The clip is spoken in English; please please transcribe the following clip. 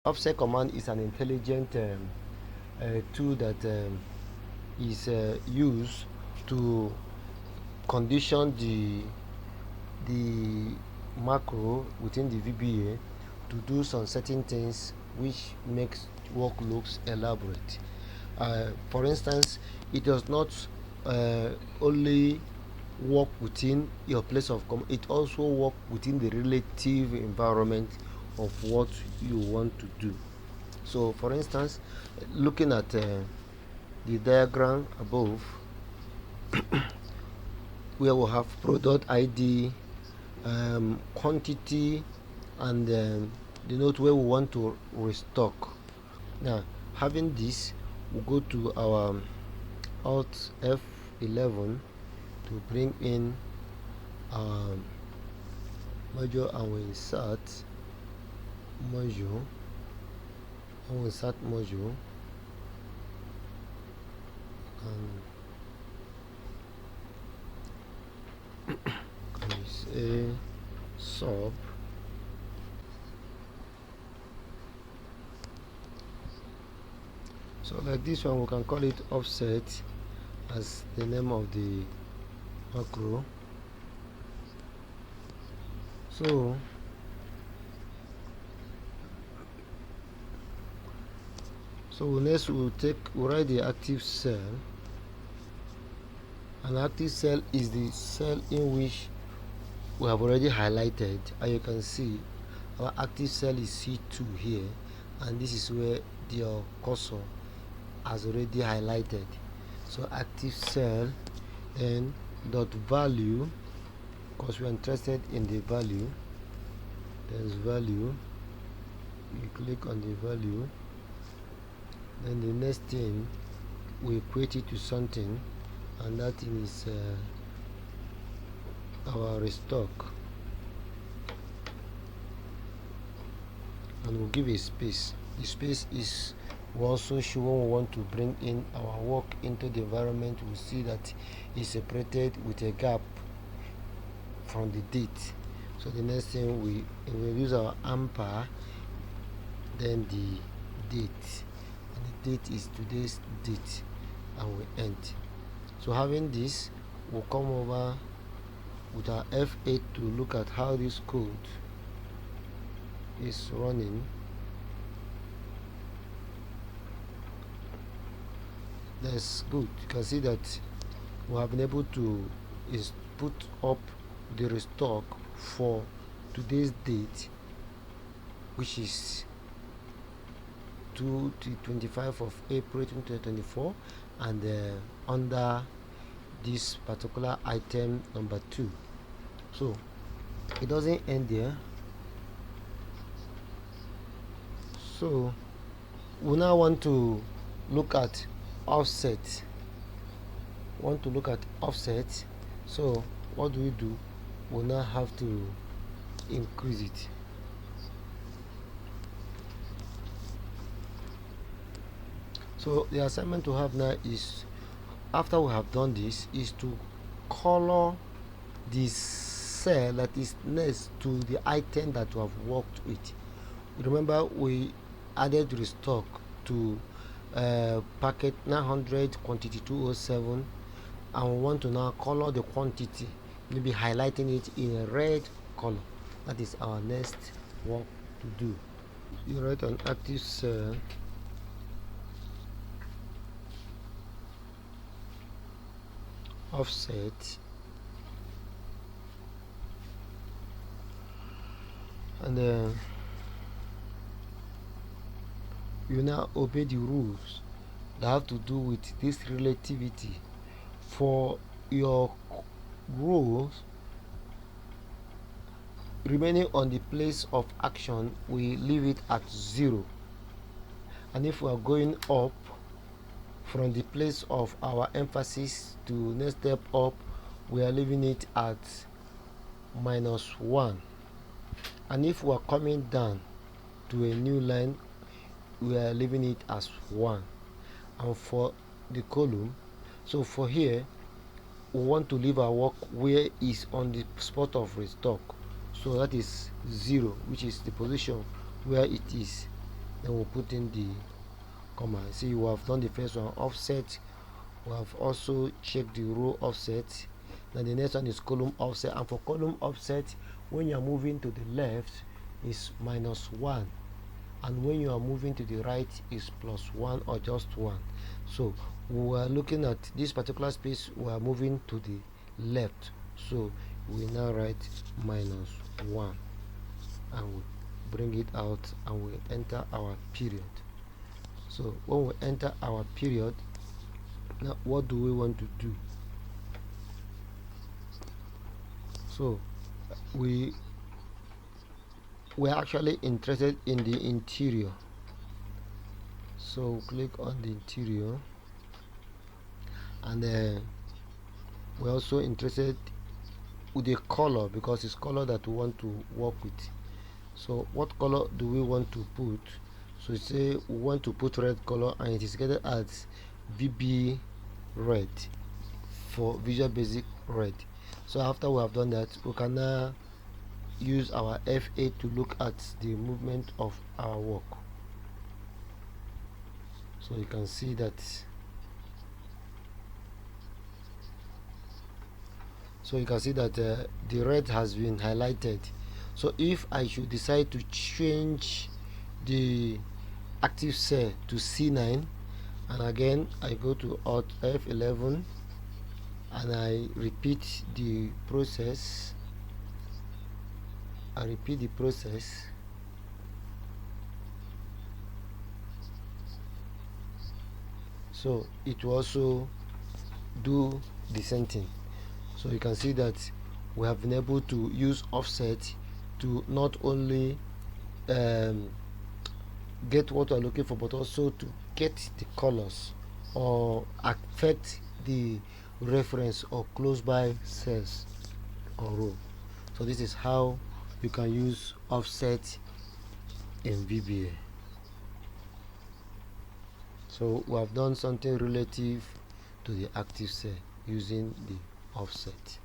Offset command is an intelligent tool that is used to condition the macro within the VBA to do some certain things which makes work looks elaborate. For instance, it does not only work within your place of it also work within the relative environment of what you want to do. So for instance, looking at the diagram above, where we have product ID, quantity, and the note where we want to restock. Now, having this, we'll go to our Alt F11 to bring in our module, and we insert module, and say sub. So like this one, we can call it offset as the name of the macro. So next we'll write the active cell. An active cell is the cell in which we have already highlighted, and you can see our active cell is C2 here, and this is where your cursor has already highlighted. So active cell, and dot value, because we're interested in the value. There's value, you click on the value, then the next thing we equate it to something, and that thing is our restock, and we'll give a space. The space is also show when we want to bring in our work into the environment. We see that it's separated with a gap from the date. So the next thing we will use our ampere, then the date, and the date is today's date, and we end. So having this, we'll come over with our F8 to look at how this code is running. That's good. You can see that we have been able to put up the restock for today's date, which is 25 of April 2024, and under this particular item number 2. So it doesn't end there. So we now want to look at offset. So what do? We now have to increase it. So the assignment to have now is, after we have done this, is to color the cell that is next to the item that we have worked with. Remember, we added restock to packet 900 quantity 207, and we want to now color the quantity, maybe highlighting it in a red color. That is our next work to do. You write an active cell, offset, and you now obey the rules that have to do with this relativity. For your rows remaining on the place of action, we leave it at 0, and if we are going up from the place of our emphasis to next step up, we are leaving it at -1, and if we are coming down to a new line, we are leaving it as 1. And for the column, so for here we want to leave our work where is on the spot of restock, so that is 0, which is the position where it is. then we'll put in the comma. See, we have done the first one, offset. We have also checked the row offset. Then the next one is column offset, and for column offset, when you are moving to the left is -1, and when you are moving to the right is +1 or just 1. So we are looking at this particular space, we are moving to the left, so we now write -1 and we bring it out and we enter our period. So when we enter our period, now what do we want to do? So we're actually interested in the interior, so click on the interior, and we're also interested with the color because it's color that we want to work with. So what color do we want to put? So say we want to put red color, and it is getting as VB red for Visual Basic red. So after we have done that, we can now use our F8 to look at the movement of our work. So you can see that. So you can see that the red has been highlighted. So if I should decide to change the active cell to C9, and again I go to Alt F11 and I repeat the process, so it will also do the same thing. So you can see that we have been able to use offset to not only get what we're looking for, but also to get the colors or affect the reference or close by cells or row. So this is how you can use offset in VBA. So we have done something relative to the active cell using the offset.